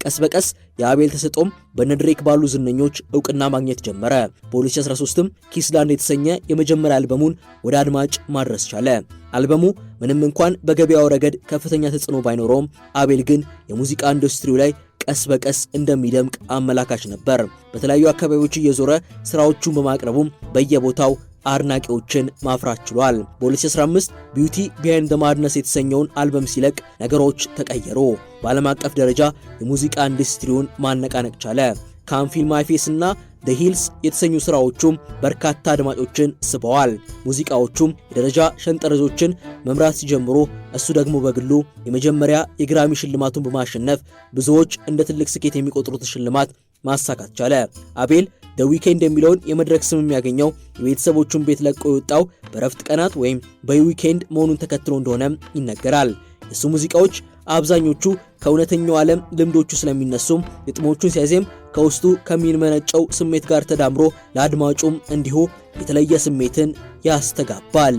ቀስ በቀስ የአቤል ተሰጥኦም በነድሬክ ባሉ ዝነኞች እውቅና ማግኘት ጀመረ። በ2013ም ኪስላንድ የተሰኘ የመጀመሪያ አልበሙን ወደ አድማጭ ማድረስ ቻለ። አልበሙ ምንም እንኳን በገበያው ረገድ ከፍተኛ ተጽዕኖ ባይኖረውም አቤል ግን የሙዚቃ ኢንዱስትሪው ላይ ቀስ በቀስ እንደሚደምቅ አመላካች ነበር። በተለያዩ አካባቢዎች እየዞረ ስራዎቹን በማቅረቡም በየቦታው አድናቂዎችን ማፍራት ችሏል። በ2015 ቢዩቲ ቢሃይንድ ዘ ማድነስ የተሰኘውን አልበም ሲለቅ ነገሮች ተቀየሩ። በዓለም አቀፍ ደረጃ የሙዚቃ ኢንዱስትሪውን ማነቃነቅ ቻለ። ካም ፊል ማይ ፌስ እና ዘ ሂልስ የተሰኙ ስራዎቹም በርካታ አድማጮችን ስበዋል። ሙዚቃዎቹም የደረጃ ሸንጠረዦችን መምራት ሲጀምሩ እሱ ደግሞ በግሉ የመጀመሪያ የግራሚ ሽልማቱን በማሸነፍ ብዙዎች እንደ ትልቅ ስኬት የሚቆጥሩት ሽልማት ማሳካት ቻለ። አቤል ዘ ዊኬንድ የሚለውን የመድረክ ስም የሚያገኘው የቤተሰቦቹን ቤት ለቆ የወጣው በረፍት ቀናት ወይም በዊኬንድ መሆኑን ተከትሎ እንደሆነ ይነገራል። የሱ ሙዚቃዎች አብዛኞቹ ከእውነተኛው ዓለም ልምዶቹ ስለሚነሱም ግጥሞቹን ሲያዜም ከውስጡ ከሚመነጨው ስሜት ጋር ተዳምሮ ለአድማጩም እንዲሁ የተለየ ስሜትን ያስተጋባል።